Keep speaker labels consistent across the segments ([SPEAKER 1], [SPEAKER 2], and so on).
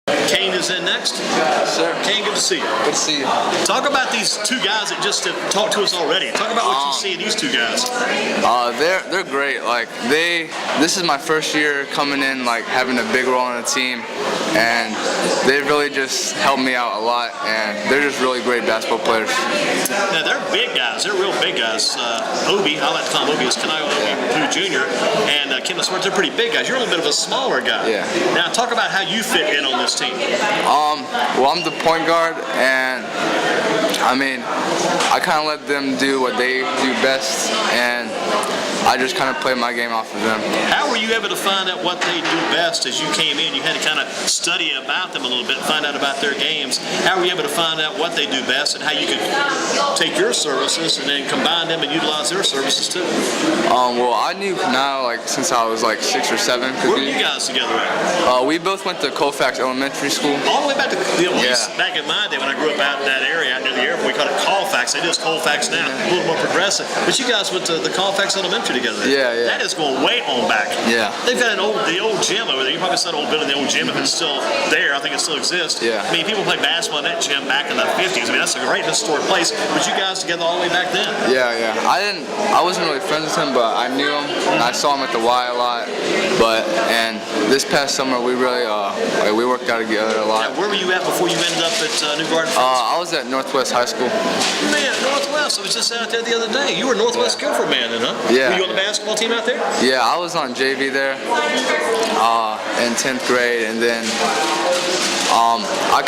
[SPEAKER 1] Kane is in next.
[SPEAKER 2] Yes, sir.
[SPEAKER 1] Kane, good to see you.
[SPEAKER 2] Good to see you.
[SPEAKER 1] Talk about these two guys that just have talked to us already. Talk about what you see in these two guys.
[SPEAKER 2] They're great. Like this is my first year coming in, like having a big role on the team, and they really just helped me out a lot. And they're just really great basketball players.
[SPEAKER 1] Now they're big guys. They're real big guys. Obi, I like to call him Obi, is Kanayo Obi Jr. and Kim Smart. They're pretty big guys. You're a little bit of a smaller guy.
[SPEAKER 2] Yeah.
[SPEAKER 1] Now talk about how you fit in on this team.
[SPEAKER 2] Well, I'm the point guard, and I mean, I kind of let them do what they do best, and I just kind of play my game off of them.
[SPEAKER 1] How were you able to find out what they do best as you came in? You had to kind of study about them a little bit, find out about their games. How were you able to find out what they do best and how you could take your services and then combine them and utilize their services too?
[SPEAKER 2] Well, I knew now like since I was like 6 or 7.
[SPEAKER 1] Where were you guys together at?
[SPEAKER 2] We both went to Colfax Elementary School.
[SPEAKER 1] All the way back to back in my day when I grew up out in that area, out near the airport, we called it Colfax. They do Colfax now, a little more progressive. But you guys went to the Colfax Elementary together.
[SPEAKER 2] Yeah.
[SPEAKER 1] That is going way on back.
[SPEAKER 2] Yeah.
[SPEAKER 1] They've got the old gym over there. You probably saw the old building, the old gym, if it's still there. I think it still exists.
[SPEAKER 2] Yeah.
[SPEAKER 1] I mean, people played basketball in that gym back in the 50s. I mean, that's a great historic place. But you guys together all the way back then.
[SPEAKER 2] Yeah. I wasn't really friends with him, but I knew him. And I saw him at the Y a lot. And this past summer we really we worked out together a lot.
[SPEAKER 1] Now, where were you at before you ended up at New Garden?
[SPEAKER 2] I was at Northwest High School.
[SPEAKER 1] Man, Northwest. I was just out there the other day. You were Northwest Guilford man then, huh?
[SPEAKER 2] Yeah.
[SPEAKER 1] Were you on the basketball team out there?
[SPEAKER 2] Yeah, I was on JV there in 10th grade, and then I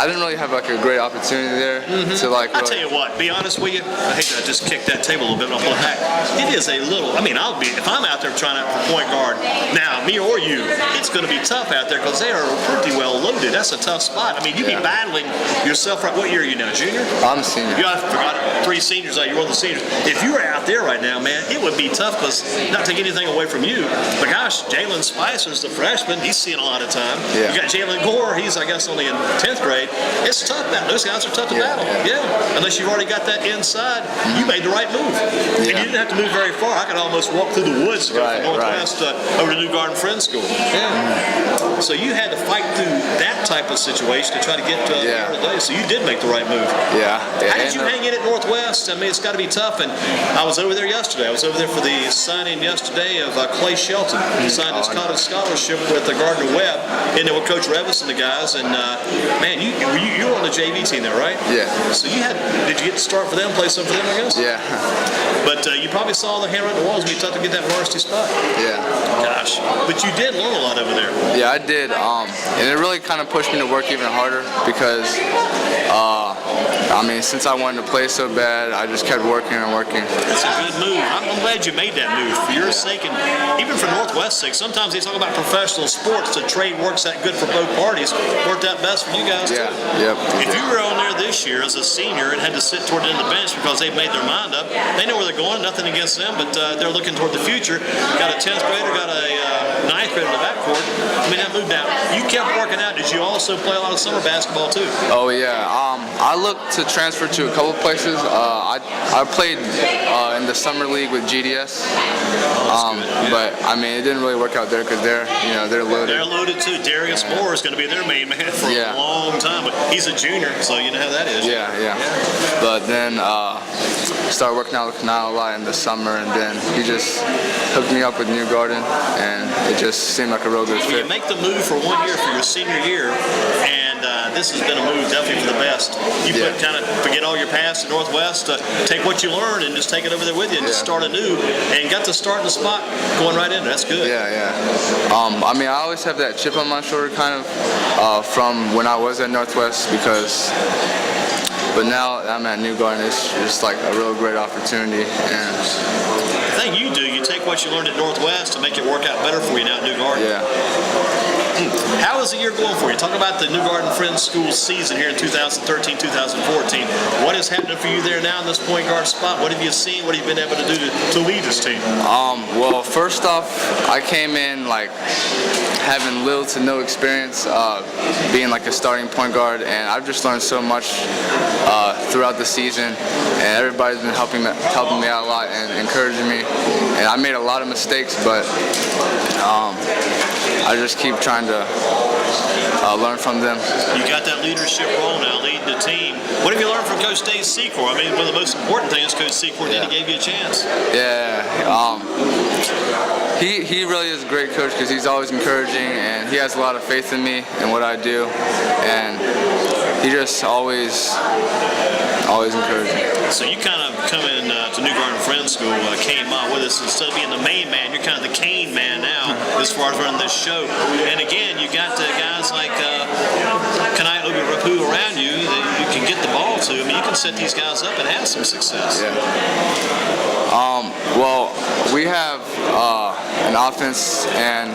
[SPEAKER 2] didn't really have like a great opportunity there to like.
[SPEAKER 1] I tell you what, be honest with you, I hate to just kick that table a little bit and I'll pull it back. It is a little. I mean, if I'm out there trying out for point guard now, me or you, it's going to be tough out there because they are pretty well loaded. That's a tough spot. I mean, you'd be battling yourself. Right? What year are you now, junior?
[SPEAKER 2] I'm a senior.
[SPEAKER 1] I forgot it. 3 seniors. You're one of the seniors. If you were out there right now, man, it would be tough because not take anything away from you, but gosh, Jalen Spicer's the freshman. He's seeing a lot of time.
[SPEAKER 2] Yeah.
[SPEAKER 1] You got Jalen Gore. He's, I guess, only in 10th grade. It's tough. Those guys are tough to battle. Yeah. Unless you've already got that inside, you made the right move. And you didn't have to move very far. I could almost walk through the woods to go from Northwest over to New Garden Friends School. Yeah. So you had to fight through that type of situation to try to get to here today. So you did make the right move.
[SPEAKER 2] Yeah.
[SPEAKER 1] How did you hang in at Northwest? I mean, it's got to be tough. And I was over there yesterday. I was over there for the signing yesterday of Clay Shelton. He signed his college scholarship with Gardner Webb, and then with Coach Revis and the guys. And man, you were on the JV team there, right?
[SPEAKER 2] Yeah.
[SPEAKER 1] So did you get to start for them, play some for them, I guess?
[SPEAKER 2] Yeah.
[SPEAKER 1] But you probably saw the handwritten walls. It'd be tough to get that varsity spot.
[SPEAKER 2] Yeah.
[SPEAKER 1] Gosh. But you did learn a lot over there.
[SPEAKER 2] Yeah, I did. And it really kind of pushed me to work even harder because, I mean, since I wanted to play so bad, I just kept working and working.
[SPEAKER 1] That's a good move. I'm glad you made that move for your sake and even for Northwest's sake. Sometimes they talk about professional sports. The trade works that good for both parties. Worked out best for you guys, too.
[SPEAKER 2] Yep.
[SPEAKER 1] If you were on there this year as a senior and had to sit toward the end of the bench because they've made their mind up, they know where they're going. Nothing against them, but they're looking toward the future. Got a 10th grader, got a 9th grader in the backcourt. I mean, that moved down. You kept working out. Did you also play a lot of summer basketball, too?
[SPEAKER 2] Oh, yeah. I looked to transfer to a couple places. I played in the summer league with GDS, but I mean, it didn't really work out there because they're loaded.
[SPEAKER 1] They're loaded, too. Darius Moore is going to be their main man for a long time, but he's a junior, so you know how that is.
[SPEAKER 2] Yeah. But then started working out with Canal a lot in the summer, and then he just hooked me up with New Garden, and it just seemed like a real good fit.
[SPEAKER 1] Well, you make the move for 1 year for your senior year, and this has been a move definitely for the best. You kind of forget all your past at Northwest, take what you learned and just take it over there with you and just start anew, and got to start in the spot going right in. That's good.
[SPEAKER 2] Yeah. I mean, I always have that chip on my shoulder kind of from when I was at Northwest but now I'm at New Garden. It's just like a real great opportunity. And
[SPEAKER 1] the thing you do, you take what you learned at Northwest to make it work out better for you now at New Garden.
[SPEAKER 2] Yeah.
[SPEAKER 1] How is the year going for you? Talk about the New Garden Friends School season here in 2013-2014. What is happening for you there now in this point guard spot? What have you seen? What have you been able to do to lead this team?
[SPEAKER 2] Well, first off, I came in like having little to no experience being like a starting point guard, and I've just learned so much throughout the season, and everybody's been helping me out a lot and encouraging me. And I made a lot of mistakes, but I just keep trying to learn from them.
[SPEAKER 1] You got that leadership role now, leading the team. What have you learned from Coach Dave Secor? I mean, one of the most important things Coach Secor did, he gave you a chance.
[SPEAKER 2] Yeah. He really is a great coach because he's always encouraging, and he has a lot of faith in me and what I do, and he just always encouraging.
[SPEAKER 1] So you kind of come in to New Garden Friends School, Kane with us. Instead of being the main man, you're kind of the Kane man now as far as running this show. And again, you got guys like Kane Rapu around you that you can get the ball to. I mean, you can set these guys up and have some success.
[SPEAKER 2] Yeah. Well, we have an offense, and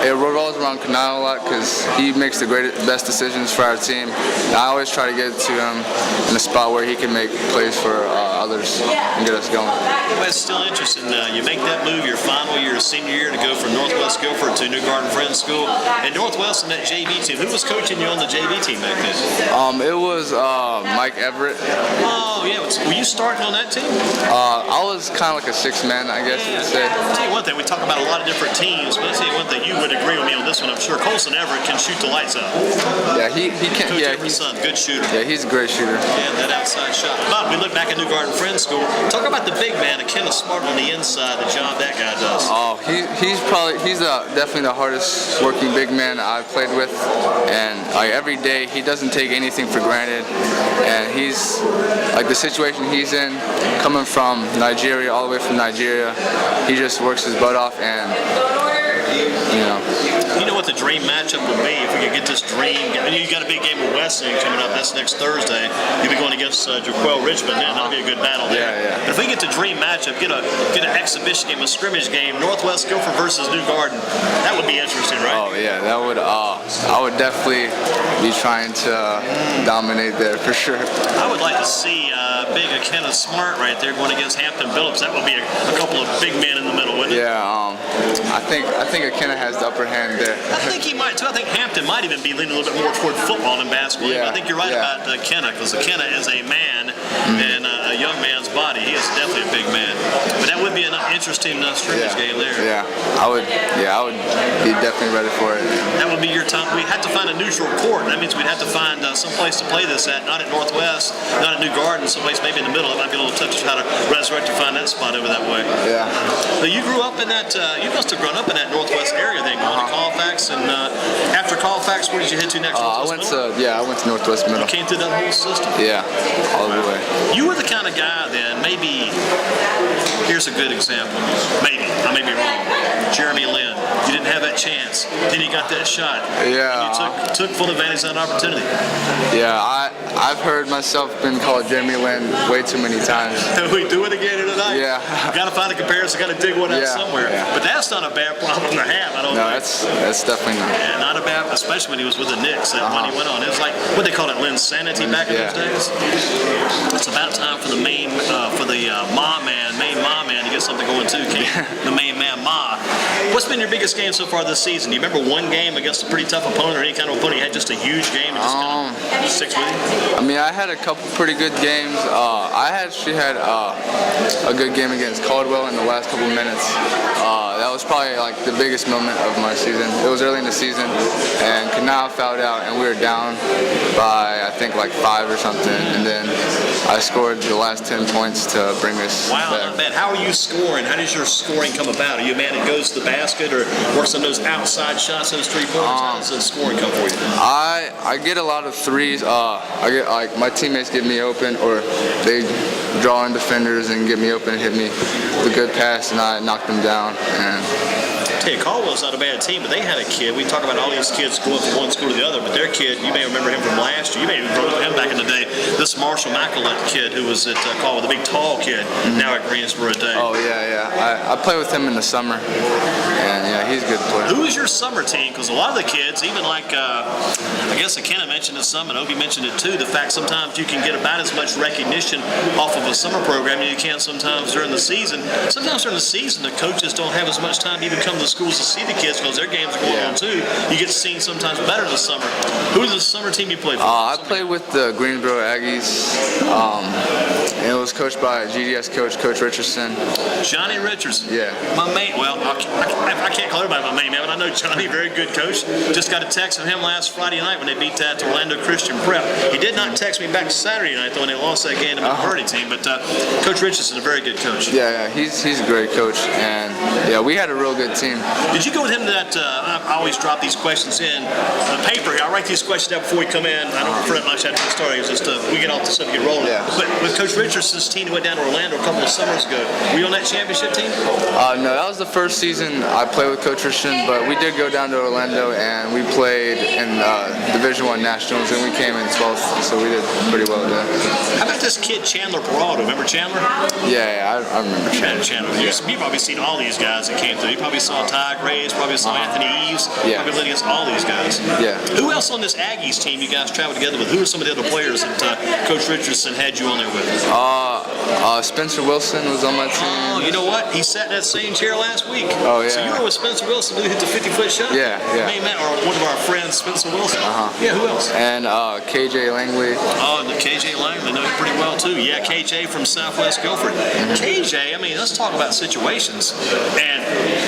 [SPEAKER 2] it revolves around Kanai a lot because he makes the best decisions for our team. And I always try to get to him in a spot where he can make plays for others and get us going.
[SPEAKER 1] Well, it's still interesting. You make that move your final year, senior year, to go from Northwest Guilford to New Garden Friends School. And Northwest in that JV team, who was coaching you on the JV team back then?
[SPEAKER 2] It was Mike Everett.
[SPEAKER 1] Oh, yeah. Were you starting on that team?
[SPEAKER 2] I was kind of like a sixth man, I guess you could say.
[SPEAKER 1] I'll tell you one thing, we talk about a lot of different teams, but I'll tell you one thing, you would agree with me on this one, I'm sure. Colson Everett can shoot the lights out.
[SPEAKER 2] Yeah, he can.
[SPEAKER 1] Coach
[SPEAKER 2] Yeah,
[SPEAKER 1] Everett's son, good shooter.
[SPEAKER 2] Yeah, he's a great shooter.
[SPEAKER 1] Yeah, that outside shot. But we look back at New Garden Friends School. Talk about the big man, Kenneth Smart on the inside, the job that guy does.
[SPEAKER 2] Oh, he's definitely the hardest working big man I've played with, and like every day he doesn't take anything for granted, and he's like the situation he's in, coming from Nigeria, all the way from Nigeria, he just works his butt off, and
[SPEAKER 1] you know what the dream matchup would be if we could get this dream. You got a big game with Wesleyan coming up. That's next Thursday. You'll be going against Jaquel Richmond. Then that'll be a good battle there.
[SPEAKER 2] Yeah.
[SPEAKER 1] But if we get the dream matchup, get an exhibition game, a scrimmage game, Northwest Guilford versus New Garden, that would be interesting, right?
[SPEAKER 2] Oh yeah, that would. I would definitely be trying to dominate there for sure.
[SPEAKER 1] I would like to see big Kenneth Smart right there going against Hampton Phillips. That would be a couple of big men in the middle, wouldn't it?
[SPEAKER 2] Yeah. I think Akina has the upper hand there.
[SPEAKER 1] I think he might too. I think Hampton might even be leaning a little bit more toward football than basketball.
[SPEAKER 2] Yeah,
[SPEAKER 1] I think you're right about Kenna, because Kenna is a man in a young man's body. He is definitely a big man. But that would be an interesting scrimmage game there.
[SPEAKER 2] Yeah, I would be definitely ready for it.
[SPEAKER 1] That would be your time. We had to find a neutral court. That means we'd have to find some place to play this at. Not at Northwest, not at New Garden, someplace maybe in the middle. It might be a little touch to try to resurrect to find that spot over that way.
[SPEAKER 2] Yeah.
[SPEAKER 1] But you grew up in that. You must have grown up in that Northwest area then, going to Colfax, and after Colfax, where did you head to next?
[SPEAKER 2] I went to Northwest Middle.
[SPEAKER 1] You came through that whole system.
[SPEAKER 2] Yeah, all the way.
[SPEAKER 1] You were the kind of guy then, maybe, here's a good example, maybe, I may be wrong, Jeremy Lin, you didn't have that chance, then you got that shot.
[SPEAKER 2] Yeah.
[SPEAKER 1] And you took full advantage of that opportunity.
[SPEAKER 2] Yeah, I've heard myself been called Jeremy Lin way too many times.
[SPEAKER 1] We do it again tonight.
[SPEAKER 2] Yeah.
[SPEAKER 1] Got to find a comparison, got to dig one out somewhere.
[SPEAKER 2] Yeah.
[SPEAKER 1] But that's not a bad problem to have, I don't think.
[SPEAKER 2] No, that's definitely not.
[SPEAKER 1] Yeah, not a bad, especially when he was with the Knicks, that when he went on. It was like, what they called it, Lin's sanity back in those days. It's about time for the main Ma man to get something going too, Kane. The main man, Ma. What's been your biggest game so far this season? Do you remember one game against a pretty tough opponent or any kind of opponent you had just a huge game and just kind of sticks with you?
[SPEAKER 2] I mean, I had a couple pretty good games. I actually had a good game against Caldwell in the last couple minutes. That was probably like the biggest moment of my season. It was early in the season, and Canal fouled out, and we were down by I think like 5 or something, and then I scored the last 10 points to bring us
[SPEAKER 1] back. Not bad. How are you scoring? How does your scoring come about? Are you a man that goes to the basket or works on those outside shots, those 3 pointers? How does the scoring come for you?
[SPEAKER 2] I get a lot of threes. I get like my teammates get me open, or they draw in defenders and get me open and hit me with a good pass, and I knock them down. And
[SPEAKER 1] tell you, Caldwell's not a bad team, but they had a kid. We talk about all these kids going from one school to the other, but their kid, you may remember him from last year. You may have grown up with him back in the day. This Marshall McAlette kid who was at Caldwell, the big tall kid, now at Greensboro Day.
[SPEAKER 2] Oh, yeah. I play with him in the summer, and yeah, he's a good player.
[SPEAKER 1] Who is your summer team? Because a lot of the kids, even like, I guess Akina mentioned it some, and Obi mentioned it too, the fact sometimes you can get about as much recognition off of a summer program as you can sometimes during the season. Sometimes during the season, the coaches don't have as much time to even come to the schools to see the kids because their games are going on too. You get seen sometimes better in the summer. Who's the summer team you play for?
[SPEAKER 2] I played with the Greensboro Aggies. And it was coached by GDS coach Richardson.
[SPEAKER 1] Johnny Richardson.
[SPEAKER 2] Yeah.
[SPEAKER 1] My mate. Well, I can't can't call everybody my main man, but I know Johnny, very good coach. Just got a text from him last Friday night when they beat that Orlando Christian Prep. He did not text me back Saturday night though when they lost that game to the Purdy team. But Coach Richardson is a very good coach.
[SPEAKER 2] Yeah, he's a great coach, and yeah, we had a real good team.
[SPEAKER 1] Did you go with him to that? I always drop these questions in the paper here. I write these questions down before we come in. I don't refer that much after the start. It's just we get off the subject rolling.
[SPEAKER 2] Yeah.
[SPEAKER 1] But with Coach Richardson's team that went down to Orlando a couple of summers ago, were you on that championship team?
[SPEAKER 2] No, that was the first season I played with Coach Richardson, but we did go down to Orlando and we played in Division I Nationals, and we came in 12th, so we did pretty well there.
[SPEAKER 1] How about this kid Chandler Peralta? Remember Chandler?
[SPEAKER 2] Yeah, I remember
[SPEAKER 1] Chandler. You probably seen all these guys that came through. You probably saw Ty Graves, probably saw Anthony Eves.
[SPEAKER 2] Yeah.
[SPEAKER 1] Probably against all these guys.
[SPEAKER 2] Yeah.
[SPEAKER 1] Who else on this Aggies team you guys traveled together with? Who are some of the other players that Coach Richardson had you on there with?
[SPEAKER 2] Spencer Wilson was on my team.
[SPEAKER 1] Oh, you know what? He sat in that same chair last week.
[SPEAKER 2] Oh, yeah.
[SPEAKER 1] So you were with Spencer Wilson who hit the 50-foot shot?
[SPEAKER 2] Yeah.
[SPEAKER 1] Main man, or one of our friends, Spencer Wilson. Yeah, who else?
[SPEAKER 2] And KJ Langley.
[SPEAKER 1] Oh, and the KJ Langley, know him pretty well too. Yeah, KJ from Southwest Guilford. KJ, I mean, let's talk about situations. And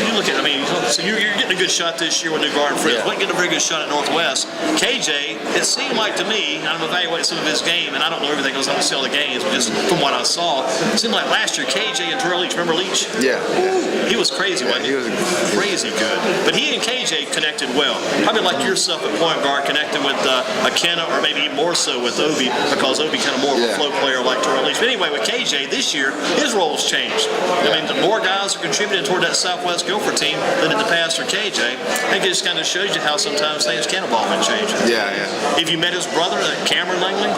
[SPEAKER 1] you look at, I mean, so you're getting a good shot this year with New Garden Friends. Wasn't getting a very good shot at Northwest. KJ, it seemed like to me, and I'm evaluating some of his game, and I don't know everything because I don't see all the games, but just from what I saw, it seemed like last year KJ and Terrell Leach, remember Leach?
[SPEAKER 2] Yeah.
[SPEAKER 1] He was crazy, wasn't he?
[SPEAKER 2] He was
[SPEAKER 1] crazy good. But he and KJ connected well. Probably like yourself at point guard, connecting with McKenna, or maybe even more so with Obi, because Obi kind of more of a flow player like Terrell Leach. But anyway, with KJ this year, his role's changed. I mean, the more guys are contributing toward that Southwest Guilford team than in the past for KJ. I think it just kind of shows you how sometimes things can evolve and change.
[SPEAKER 2] Yeah.
[SPEAKER 1] Have you met his brother, Cameron Langley?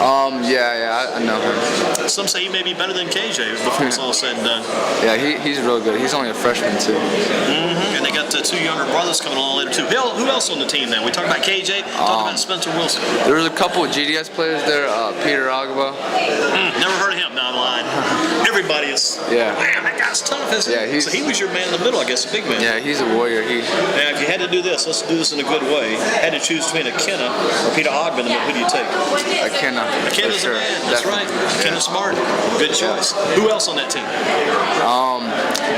[SPEAKER 2] Yeah, I know him.
[SPEAKER 1] Some say he may be better than KJ before it's all said and done.
[SPEAKER 2] Yeah, he's real good. He's only a freshman too.
[SPEAKER 1] And they got two younger brothers coming along later too. Who else on the team then? We talked about KJ, talked about Spencer Wilson.
[SPEAKER 2] There was a couple of GDS players there. Peter Agba.
[SPEAKER 1] Never heard of him. No, I'm lying. Everybody is.
[SPEAKER 2] Yeah.
[SPEAKER 1] Man, that guy's tough, isn't he? So he was your man in the middle, I guess, a big man.
[SPEAKER 2] Yeah, he's a warrior.
[SPEAKER 1] Now, if you had to do this, let's do this in a good way. Had to choose between McKenna or Peter Ogden, who do you take?
[SPEAKER 2] McKenna.
[SPEAKER 1] McKenna's the man. That's right. McKenna's smart. Good choice. Who else on that team?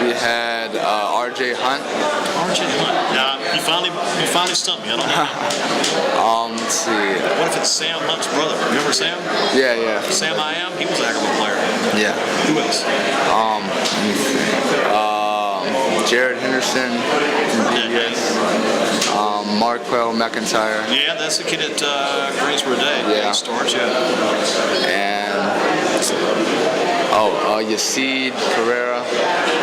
[SPEAKER 2] We had RJ Hunt.
[SPEAKER 1] RJ Hunt. Now, you finally stumped me. I don't know.
[SPEAKER 2] Let's see.
[SPEAKER 1] What if it's Sam Hunt's brother? Remember Sam?
[SPEAKER 2] Yeah.
[SPEAKER 1] Sam I Am? He was a heck of a player.
[SPEAKER 2] Yeah.
[SPEAKER 1] Who else?
[SPEAKER 2] Let me think. Jared Henderson from GDS. Marquell McIntyre.
[SPEAKER 1] Yeah, that's the kid at Greensboro Day.
[SPEAKER 2] Yeah.
[SPEAKER 1] Starts, yeah.
[SPEAKER 2] And Yasid Carrera.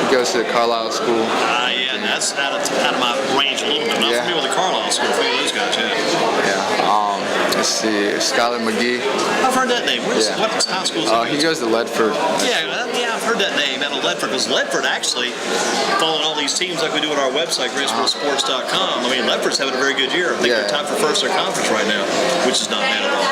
[SPEAKER 2] He goes to the Carlisle School.
[SPEAKER 1] Yeah, that's out of my range a little bit. I'm not familiar with the Carlisle School. I'm familiar with those guys, yeah.
[SPEAKER 2] Let's see, Skylar McGee.
[SPEAKER 1] I've heard that name. What high school is that?
[SPEAKER 2] He goes to Ledford.
[SPEAKER 1] Yeah, I've heard that name out of Ledford, because Ledford actually, following all these teams like we do on our website, GreensboroSports.com, I mean, Ledford's having a very good year. I think they're tied for first in their conference right now, which is not bad at all.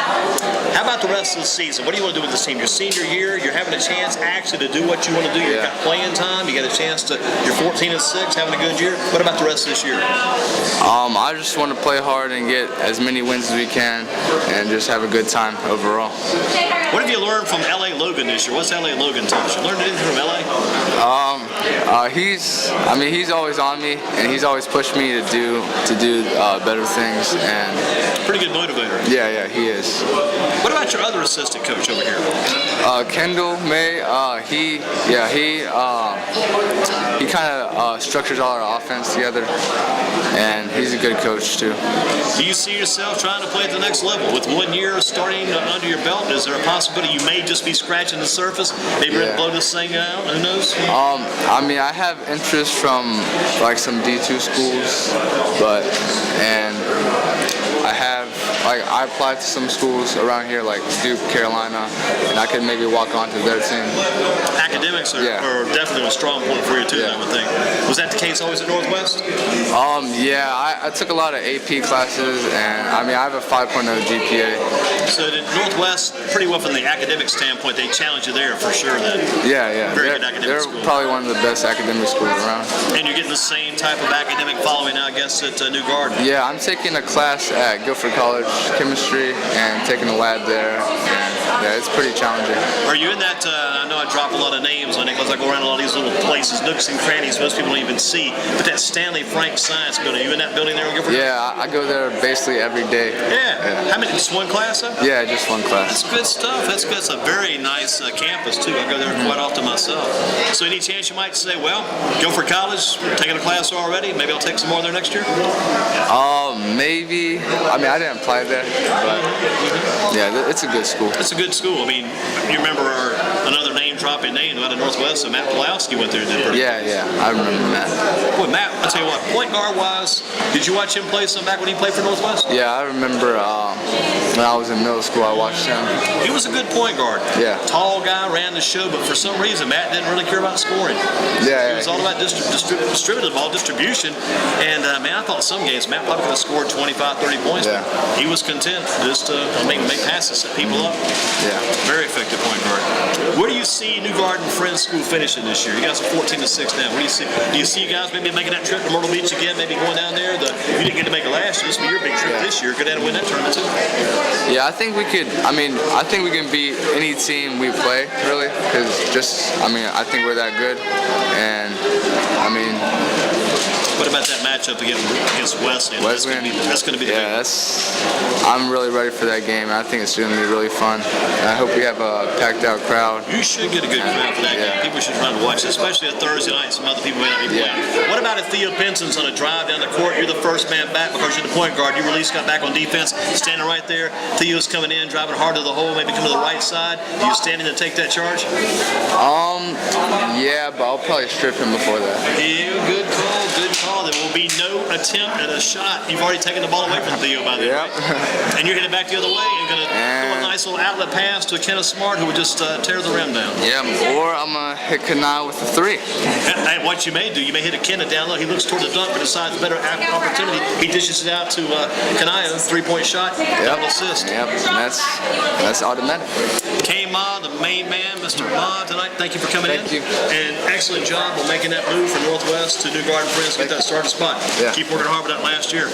[SPEAKER 1] How about the rest of the season? What do you want to do with this team? Your senior year, you're having a chance actually to do what you want to do. You've got playing time. You got a chance to. You're 14-6, having a good year. What about the rest of this year?
[SPEAKER 2] I just want to play hard and get as many wins as we can, and just have a good time overall.
[SPEAKER 1] What have you learned from L.A. Logan this year? What's L.A. Logan taught you? Learned anything from L.A.?
[SPEAKER 2] He's always on me, and he's always pushed me to do better things. And
[SPEAKER 1] pretty good motivator.
[SPEAKER 2] Yeah, he is.
[SPEAKER 1] What about your other assistant coach over here?
[SPEAKER 2] Kendall May. He kind of structures all our offense together, and he's a good coach too.
[SPEAKER 1] Do you see yourself trying to play at the next level? With 1 year starting under your belt, is there a possibility you may just be scratching the surface? Maybe blow this thing out? Who knows?
[SPEAKER 2] I have interest from like some D2 schools, I applied to some schools around here like Duke, Carolina, and I could maybe walk onto their team.
[SPEAKER 1] Academics are definitely a strong point for you too, I would think. Was that the case always at Northwest?
[SPEAKER 2] I took a lot of AP classes, and I have a 5.0 GPA.
[SPEAKER 1] So did Northwest, pretty well from the academic standpoint, they challenge you there for sure then?
[SPEAKER 2] Yeah.
[SPEAKER 1] Very good academic school.
[SPEAKER 2] They're probably one of the best academic schools around.
[SPEAKER 1] And you're getting the same type of academic following, I guess, at New Garden?
[SPEAKER 2] Yeah, I'm taking a class at Guilford College chemistry and taking a lab there. And, yeah, it's pretty challenging.
[SPEAKER 1] Are you in that? I know I drop a lot of names on it because I go around a lot of these little places, nooks and crannies most people don't even see. But that Stanley Frank Science Building, you in that building there in Guilford?
[SPEAKER 2] Yeah, I go there basically every day.
[SPEAKER 1] Yeah. How many? Just one class? Huh?
[SPEAKER 2] Yeah, just one class.
[SPEAKER 1] That's good stuff. That's good. It's a very nice campus too. I go there quite often myself. So any chance you might say, well, Guilford College, taking a class already? Maybe I'll take some more there next year.
[SPEAKER 2] Maybe. I mean, I didn't apply there, but yeah, it's a good school.
[SPEAKER 1] It's a good school. I mean, you remember another name-dropping name out of Northwest, so Matt Pulowski went there and did pretty good.
[SPEAKER 2] Yeah, I remember Matt.
[SPEAKER 1] Boy, Matt, I'll tell you what, point guard-wise, did you watch him play some back when he played for Northwest?
[SPEAKER 2] Yeah, I remember when I was in middle school, I watched him.
[SPEAKER 1] He was a good point guard.
[SPEAKER 2] Yeah.
[SPEAKER 1] Tall guy, ran the show, but for some reason, Matt didn't really care about scoring.
[SPEAKER 2] Yeah.
[SPEAKER 1] It was all about distributing the ball, distribution. And, man, I thought some games, Matt probably could have scored 25, 30 points, but he was content just to make passes, set people up.
[SPEAKER 2] Yeah.
[SPEAKER 1] Very effective point guard. Where do you see New Garden Friends School finishing this year? You guys are 14-6 now. Where do you see? Do you see you guys maybe making that trip to Myrtle Beach again? Maybe going down there. You didn't get to make it last year. This will be your big trip this year. Go down and win that tournament too.
[SPEAKER 2] Yeah, I think we could. I think we can beat any team we play, really, because I think we're that good, and
[SPEAKER 1] What about that matchup against Wesleyan? That's going to be the big one.
[SPEAKER 2] I'm really ready for that game. I think it's going to be really fun. I hope we have a packed out crowd.
[SPEAKER 1] You should get a good crowd for that game. People should try to watch it, especially a Thursday night. Some other people may not be playing. What about if Theo Benson's on a drive down the court? You're the first man back because you're the point guard. You release, got back on defense, standing right there. Theo's coming in, driving hard to the hole, maybe come to the right side. Do you stand in and take that charge?
[SPEAKER 2] Yeah, but I'll probably strip him before that.
[SPEAKER 1] Yeah, good call, good call. There will be no attempt at a shot. You've already taken the ball away from Theo by then. Right? And you're headed back the other way and going to throw a nice little outlet pass to Kenneth Smart, who would just tear the rim down.
[SPEAKER 2] Yeah, or I'm going to hit Kane with a 3.
[SPEAKER 1] And what you may do, you may hit a Kenneth down low. He looks toward the dunk, but decides better opportunity. He dishes it out to Kanaya, 3-point shot, double assist.
[SPEAKER 2] Yep, that's automatic.
[SPEAKER 1] Kane Ma, the main man, Mr. Ma, tonight. Thank you for coming in.
[SPEAKER 2] Thank you.
[SPEAKER 1] And excellent job on making that move from Northwest to New Garden Friends. Get that starting spot.
[SPEAKER 2] Yeah.
[SPEAKER 1] Keep working hard with that last year.